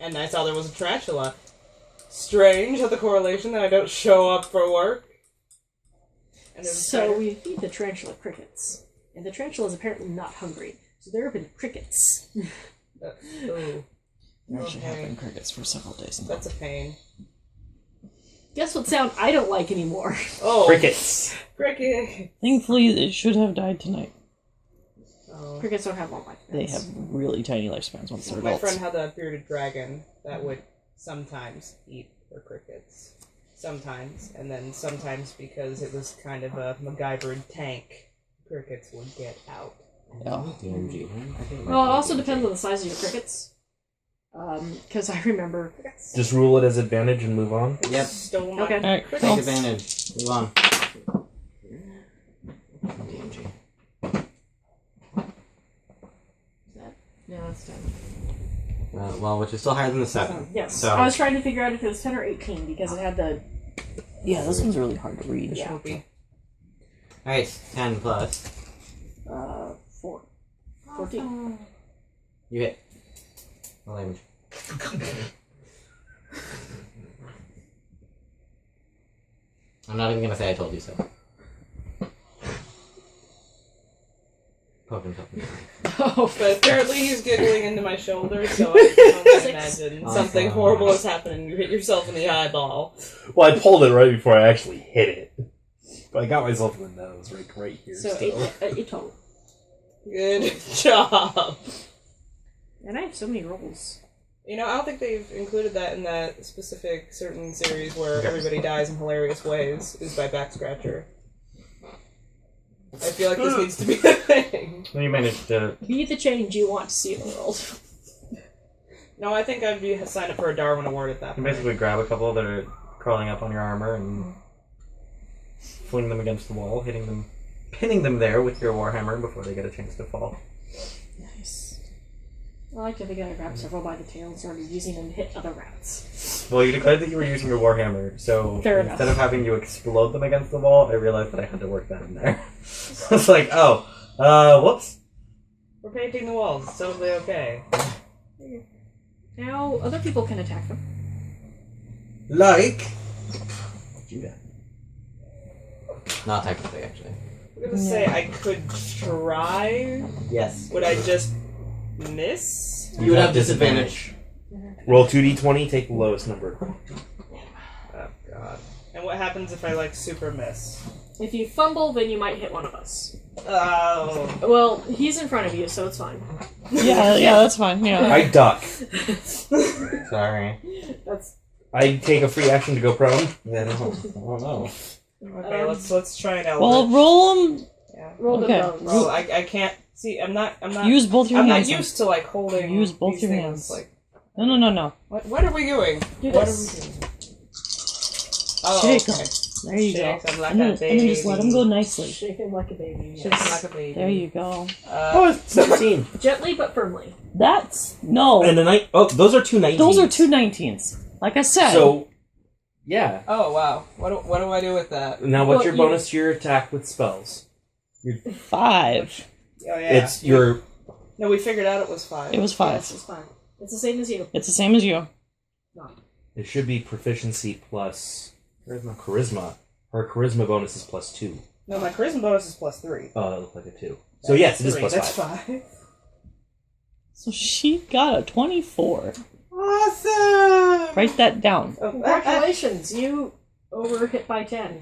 And I saw there was a tarantula. Strange how the correlation that I don't show up for work. So we feed the tarantula crickets. And the tarantula is apparently not hungry. So there have been crickets. There actually have been crickets for several days now. That's a pain. Guess what sound I don't like anymore? Oh. Crickets. Cricket. Thankfully, it should have died tonight. Oh. Crickets don't have long lifespans. They have really tiny lifespans once they're My adults. friend had a bearded dragon that would sometimes eat her crickets. Sometimes. And then sometimes because it was kind of a MacGyvered tank, crickets would get out. Yeah. Well, it also depends on the size of your crickets. Because I remember... Just rule it as advantage and move on. Yep. Stole my Okay. Alright, Take cool. advantage. Move on. No, that's 10. Well, which is still higher than the 7. Yes. So, I was trying to figure out if it was 10 or 18 because it had the... Yeah, this one's really hard to read. Yeah. alright, 10 plus. 4. 14. You hit. Roll damage. I'm not even gonna say I told you so. Poke himself in the eye. Oh, But apparently he's giggling into my shoulder, so I can imagine something horrible has happened and you hit yourself in the eyeball. Well, I pulled it right before I actually hit it. But I got myself in the nose right here. So still. 8 total. Good job. And I have so many rolls. You know, I don't think they've included that in that specific certain series where everybody dies in hilarious ways, is by back scratcher. I feel like this needs to be a thing. You managed to... Be the change you want to see in the world. No, I think I'd be sign up for a Darwin Award at that You point. basically grab a couple that are crawling up on your armor and fling them against the wall, hitting them, pinning them there with your warhammer before they get a chance to fall. Nice. I like to think I grabbed several by the tail and started using them to hit other rats. Well, you declared that you were using your warhammer, so Fair enough. instead of having you explode them against the wall, I realized that I had to work that in there. I was like, oh, whoops. We're painting the walls. It's totally okay. Now, other people can attack them. Like... Judah. Not technically, actually. I'm gonna say I could try. Yes. Would I just miss? You would have disadvantage. Roll 2d20, take the lowest number. Oh god. And what happens if I like super miss? If you fumble, then you might hit one of us. Oh. Well, he's in front of you, so it's fine. Yeah, that's fine. Yeah. I duck. Sorry. That's I take a free action to go prone. Then, oh no. Okay, let's try it out. Well, roll them. Yeah. roll Okay. the bones. Roll. I can't see. I'm not. Use both your I'm hands. not used to like holding. Use both these your things, hands. Like, No. what are we doing? Do What this. are we doing? Oh, Shake okay. 'em. There you Shake go. 'em like And then, a and then just let them go baby. nicely. Shake him like a baby. Shake Yes. 'em like a baby. There you go. Oh, it's 17. Gently but firmly. That's no. And the those are two 19s. Those are two 19s. Like I said. So, yeah. Oh wow. What do I do with that? Now, what's Well, your bonus to your attack with spells? 5. Oh yeah. It's your... No, we figured out it was 5. It was 5. Yes, it's fine. It's the same as you. It's the same as you. It should be proficiency plus... Charisma. Her charisma bonus is plus 2. No, my charisma bonus is plus 3. Oh, that looked like a 2. So yes, it is 3, plus that's 5. 5. So she got a 24. Awesome! Write that down. Oh, Congratulations, you over hit by 10.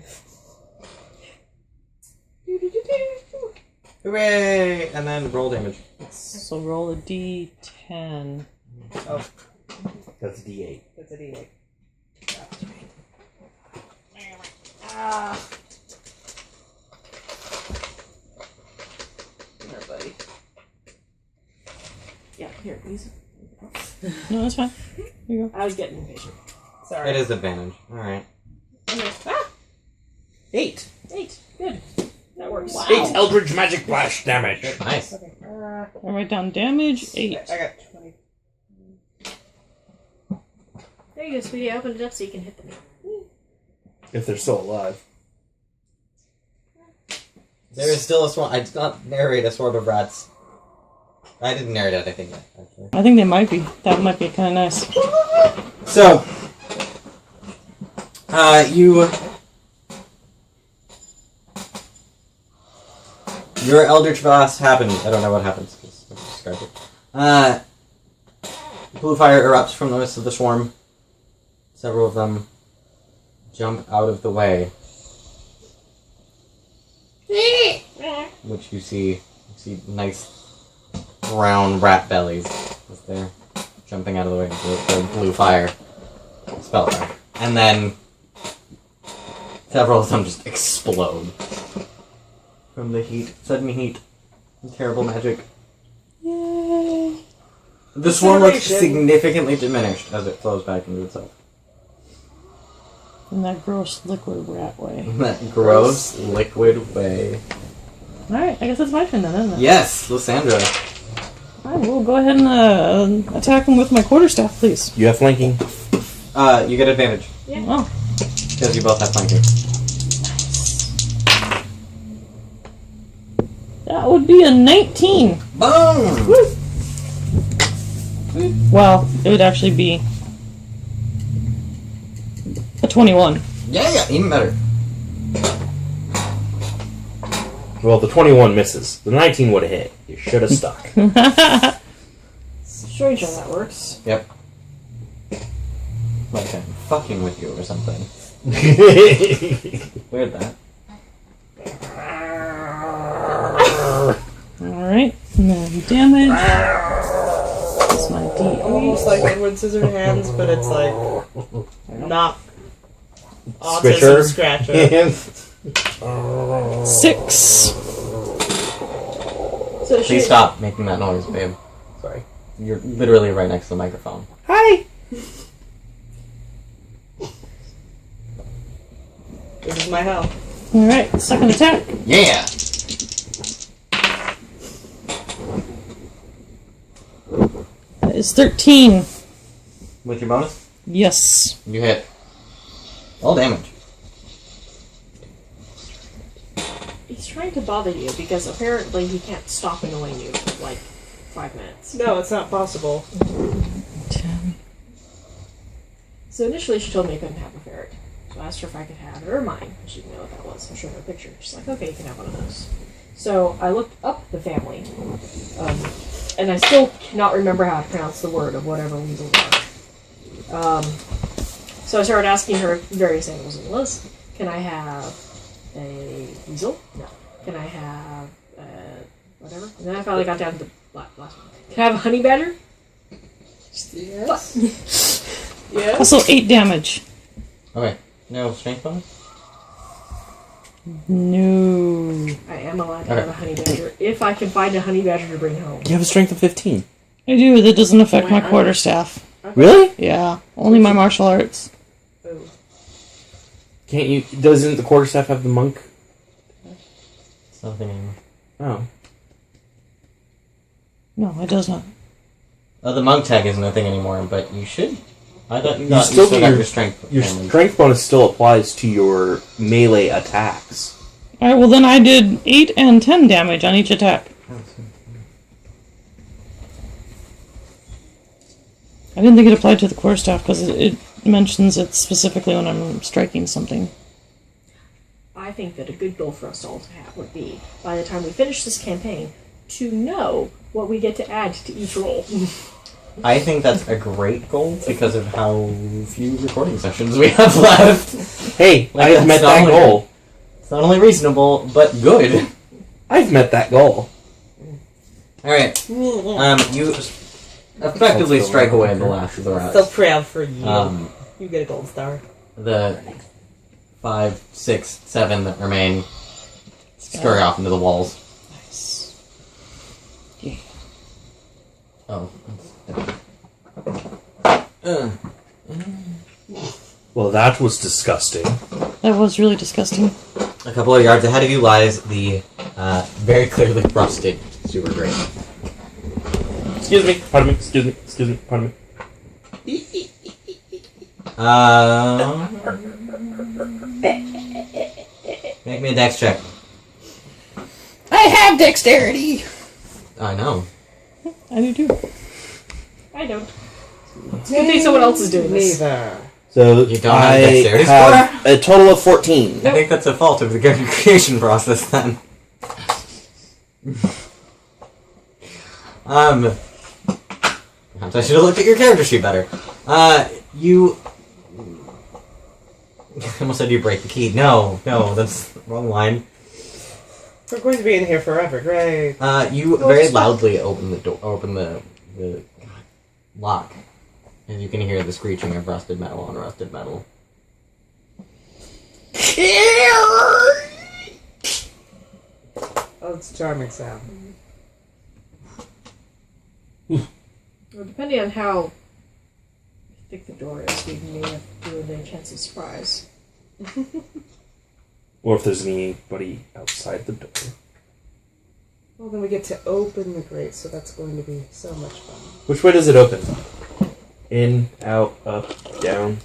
Hooray! And then roll damage. So roll a d10. Oh, That's a D8. that's a D8. Ah. Here, buddy. Yeah, here, please. No, that's fine. Here you go. I was getting impatient. Sorry. It is advantage. Alright. Ah! 8. 8. Good. That works. Wow. 8 Eldritch Magic Blast damage. Nice. Okay. I write down damage 8. I got 20. There you go, sweetie. I opened it up so you can hit them. If they're still alive. There is still a swarm. I did not narrate a swarm of rats I didn't narrate anything yet, actually. I think they might be. That might be kind of nice. So, your Eldritch Blast happened. I don't know what happens, because I described it. Blue fire erupts from the midst of the swarm. Several of them jump out of the way. Which you see nice brown rat bellies as they're jumping out of the way of the blue fire. Spell fire. And then several of them just explode from the heat, sudden heat, and terrible magic. Yay! The swarm looks Acceleration. significantly diminished as it flows back into itself. In that gross liquid rat way. In that gross liquid way. Alright, I guess it's my turn then, isn't it? Yes, Lysandra. I will go ahead and attack him with my quarterstaff, please. You have flanking. You get advantage Oh. because you both have flanking. That would be a 19. Boom! Well, it would actually be a 21. Yeah, even better. Well, the 21 misses. The 19 would have hit. You should have stuck. Strange how that works. Yep. Like I'm fucking with you or something. Weird that. Alright, and then damage. That's my D8. Almost like Edward Scissorhands, but it's like not Squisher. autism scratcher. 6. So she, Please stop making that noise, babe. Sorry. You're literally right next to the microphone. Hi! This is my hell. Alright, second attack. Yeah! That is 13. With your bonus, Yes. you hit. All damage. he's trying to bother you because apparently he can't stop annoying you for like 5 minutes. No, it's not possible. 10. So initially she told me I couldn't have a ferret. So I asked her if I could have it, or mine. She didn't know what that was. I showed her a picture. She's like, okay, you can have one of those. So I looked up the family, and I still cannot remember how to pronounce the word of whatever weasels are. So I started asking her various animals it was. Can I have a weasel? No. Can I have whatever? And then I finally got down to the last one. Can I have a honey badger? Yes. Yes. Also 8 damage. Okay. No strength bonus? No. I am allowed to have a honey badger if I can find a honey badger to bring home. You have a strength of 15. I do, that doesn't affect my quarterstaff. Really? Yeah, only my martial arts. Oh. Can't you? Doesn't the quarterstaff have the monk? It's nothing anymore. Oh. No, it does not. The monk tag is nothing anymore, but you should. I thought you still still get got your- your strength. Your damage. strength bonus still applies to your melee attacks. Alright, well then I did 8 and 10 damage on each attack. I didn't think it applied to the quarterstaff because it mentions it specifically when I'm striking something. I think that a good goal for us all to have would be, by the time we finish this campaign, to know what we get to add to each roll. I think that's a great goal because of how few recording sessions we have left. Hey, Like, I have that's met not that only goal. It's not only reasonable, but good. I've met that goal. Alright. You effectively strike away the last of the rats. So proud for you. You get a gold star. The 5, 6, 7 that remain scurry off into the walls. Nice. Yeah. Oh. Well, that was disgusting. That was really disgusting. A couple of yards ahead of you lies the very clearly rusted sewer grate. Excuse me. Pardon me. Excuse me. Excuse me. Pardon me. Make me a dex check. I have dexterity! I know. I do too. I don't. It's a good thing someone else is doing this. Neither. You So don't have I dexterity have a total of 14. I think that's a fault of the character creation process then. Perhaps I should have looked at your character sheet better. You... I almost said you break the key. No, that's the wrong line. We're going to be in here forever. Great. You very loudly open the door, open the lock. And you can hear the screeching of rusted metal on rusted metal. Oh, it's a charming sound. Well, depending on how thick the door is, we may have to do a chance of surprise. Or if there's anybody outside the door. Well, then we get to open the grate, so that's going to be so much fun. Which way does it open? In, out, up, down.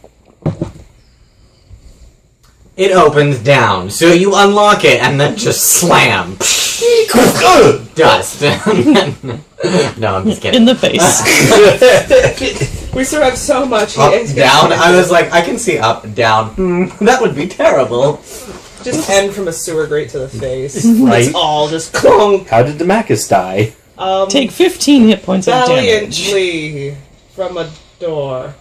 It opens down, so you unlock it and then just slam. Dust. No, I'm just kidding. In the face. We survived so much. Up, down. I was like, I can see up, down. That would be terrible. Just end from a sewer grate to the face. Right. It's all just clunk. How did Demacus die? Take 15 hit points of damage. Valiantly from a door.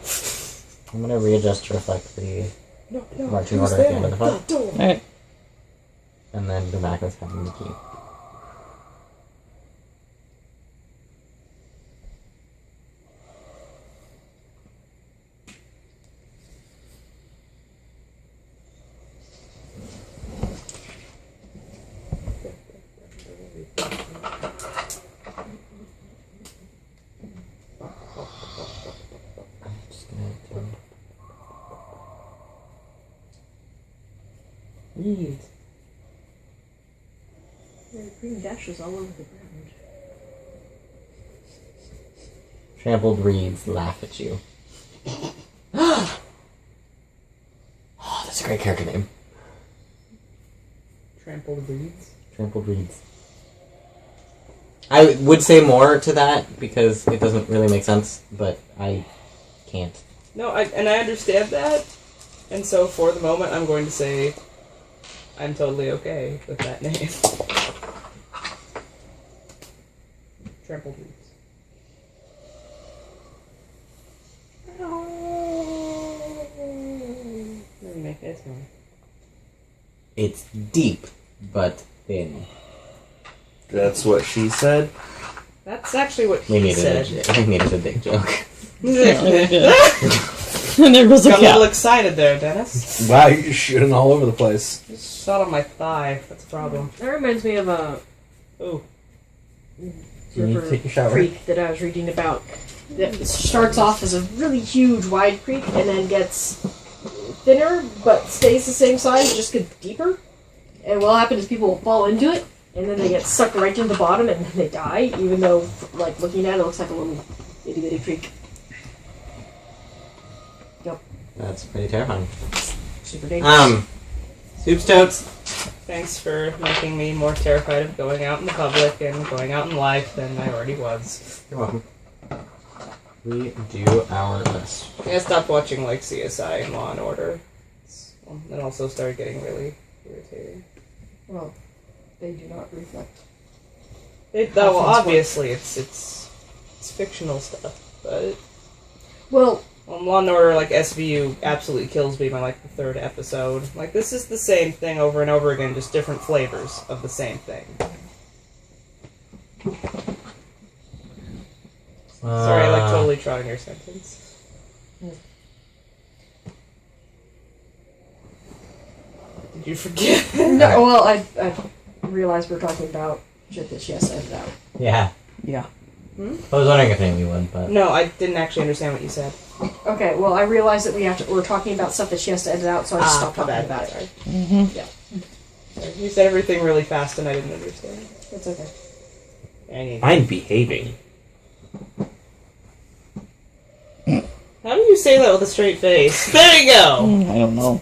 I'm gonna readjust to reflect the No, marching who's order at the there? end of the fight. door. Alright. And then go back with having the key. I'm just gonna do... Read. There are green dashes all over the ground. Trampled reeds laugh at you. Oh, that's a great character name. Trampled reeds. Trampled reeds. I would say more to that because it doesn't really make sense, but I can't. No, I understand that, and so for the moment, I'm going to say I'm totally okay with that name. Trampled reeds. Let me make this one. It's deep, but thin. That's what she said. That's actually what We he needed said. we needed a dick joke. And there goes a Got a little cat. excited there, Dennis. Wow, you're shooting all over the place. Just shot on my thigh. That's a problem. That reminds me of a Ooh. Can you river take a shower? creek that I was reading about. That starts off as a really huge, wide creek and then gets thinner, but stays the same size, just gets deeper. And what'll happen is people will fall into it, and then they get sucked right to the bottom, and then they die, even though, like, looking at it, it looks like a little itty-bitty creek. Yep. That's pretty terrifying. Super dangerous. Soups Totes. Thanks for making me more terrified of going out in the public and going out in life than I already was. You're welcome. We do our best. I stopped watching like CSI and Law and Order. And also started getting really irritating. Well, they do not reflect. Well, obviously it's fictional stuff, but Well, Law and Order, like SVU, absolutely kills me by like the third episode. Like this is the same thing over and over again, just different flavors of the same thing. Sorry, I like totally trotting your sentence. Did you forget? no, well, I realized we're talking about shit that she has to edit out. Yeah. Yeah. I was wondering if Amy would, but... No, I didn't actually understand what you said. Okay, well, I realized that we're talking about stuff that she has to edit out, so I just stopped my talking bad. about it. Mm-hmm. Yeah. You said everything really fast and I didn't understand. It's okay. I'm behaving. How do you say that with a straight face? There you go! I don't know.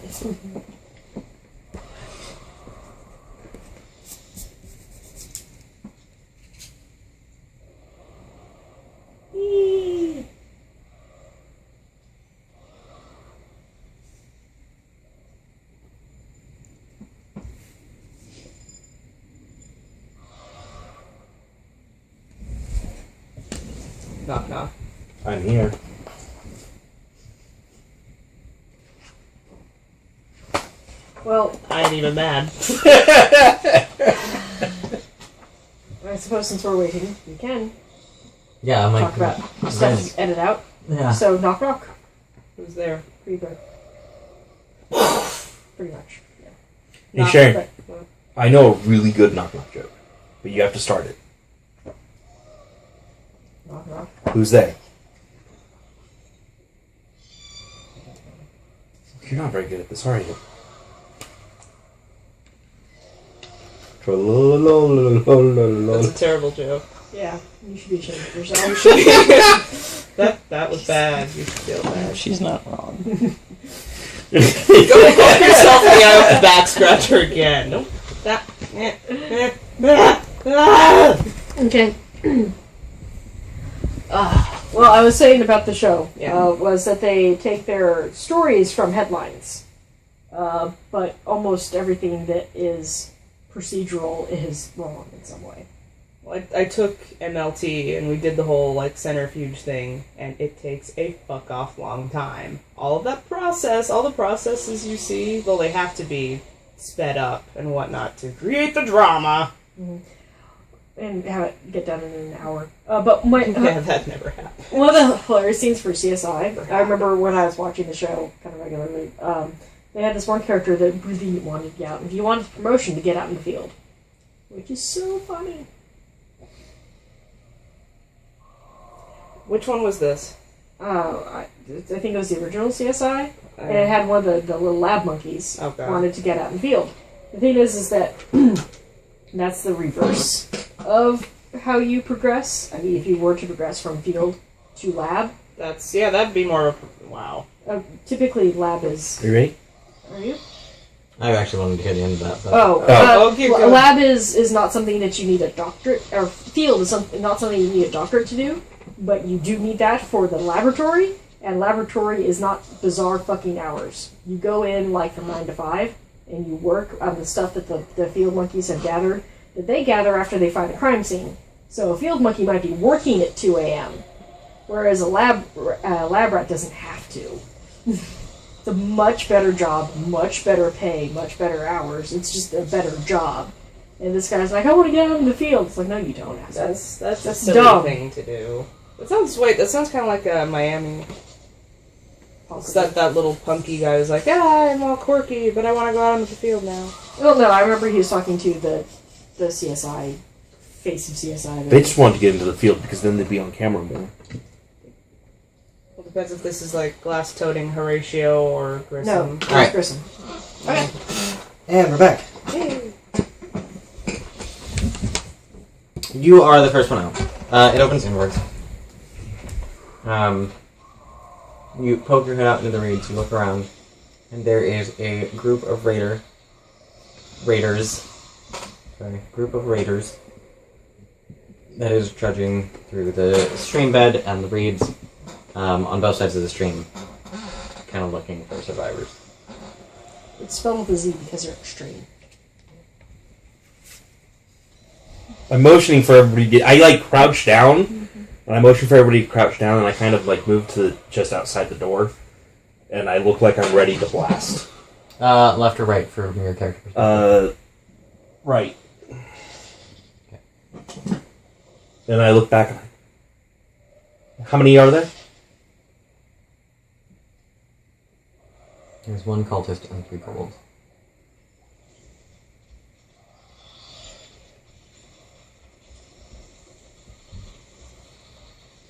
Knock knock. I'm here. Well, I ain't even mad. I suppose since we're waiting, we can Yeah, I'm like. talk about you stuff guys- to edit out. Yeah. So, knock knock. Who's there? Pretty good. Pretty much. Yeah. Hey, Knock, Sharon. But, I know a really good knock knock joke, but you have to start it. knock knock. Who's they? You're not very good at this, are you? That's a terrible joke. Yeah, you should be ashamed of yourself. That was bad. You should feel bad. She's not wrong. Go poke yourself in the eye with the back scratcher again. Nope. Okay. Well, I was saying about the show Yeah. was that they take their stories from headlines, but almost everything that is procedural is wrong in some way. Well, I took MLT and we did the whole like centrifuge thing, and it takes a fuck off long time. All of that process, all the processes you see, well, they have to be sped up and whatnot to create the drama. And have it get done in an hour. But my Yeah, that never happened. one of the hilarious scenes for CSI, I remember when I was watching the show kind of regularly, they had this one character that really wanted to get out, and he wanted promotion to get out in the field. Which is so funny. Which one was this? I think it was the original CSI, and it had one of the little lab monkeys Okay. wanted to get out in the field. The thing is that that's the reverse of how you progress. I mean, if you were to progress from field to lab, That'd be more of wow. typically lab is. You ready? Are you? I actually wanted to hear the end of that. But Okay, good. lab is not something that you need a doctorate, or field is not something you need a doctorate to do, but you do need that for the laboratory, and laboratory is not bizarre fucking hours. You go in like from 9 to 5, and you work on the stuff that the field monkeys have gathered, that they gather after they find a crime scene. So a field monkey might be working at 2 a.m., whereas a lab rat doesn't have to. It's a much better job, much better pay, much better hours. It's just a better job. And this guy's like, I want to get out in the field. It's like, no, you don't, asshole. That's a That's silly dumb. thing to do. That sounds kind of like Miami. It's that little punky guy who's like, I'm all quirky, but I want to go out into the field now. Well, no, I remember he was talking to the CSI, face of CSI. They just wanted to get into the field because then they'd be on camera more. Well, depends if this is like glass-toting Horatio or No, Grissom. it was Alright. Grissom. Okay. And we're back. You are the first one out. It opens inwards. You poke your head out into the reeds, you look around, and there is a group of raiders that is trudging through the stream bed and the reeds on both sides of the stream, kind of looking for survivors. It's spelled with a Z because they're extreme. I'm motioning for everybody to I like crouch down, and I motion for everybody to crouch down, and I kind of like move to just outside the door, and I look like I'm ready to blast. Left or right from your character perspective? Right. And I look back, and how many are there? There's one cultist and 3 kobolds.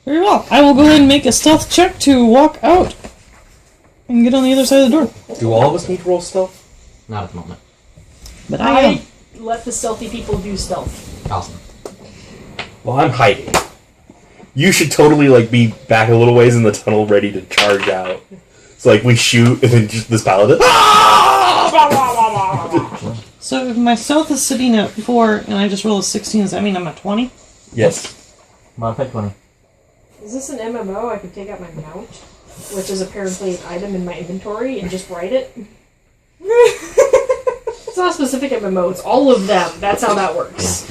Very well. I will go ahead and make a stealth check to walk out and get on the other side of the door. Do all of us need to roll stealth? Not at the moment. But I am. Let the stealthy people do stealth. Awesome. Well, I'm hiding. You should totally like be back a little ways in the tunnel, ready to charge out. So like we shoot, and then just this paladin. So if my stealth is sitting at 4 and I just roll a 16, does that mean I'm at 20? Yes. Modified 20. Is this an MMO? I could take out my mount, which is apparently an item in my inventory, and just write it. It's not a specific MMO, it's all of them. That's how that works.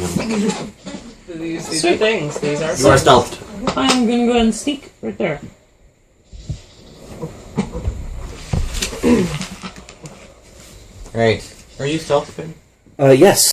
These are things. These are You are stealthed. I'm gonna go ahead and sneak right there. Right. Are you stealthing? Yes.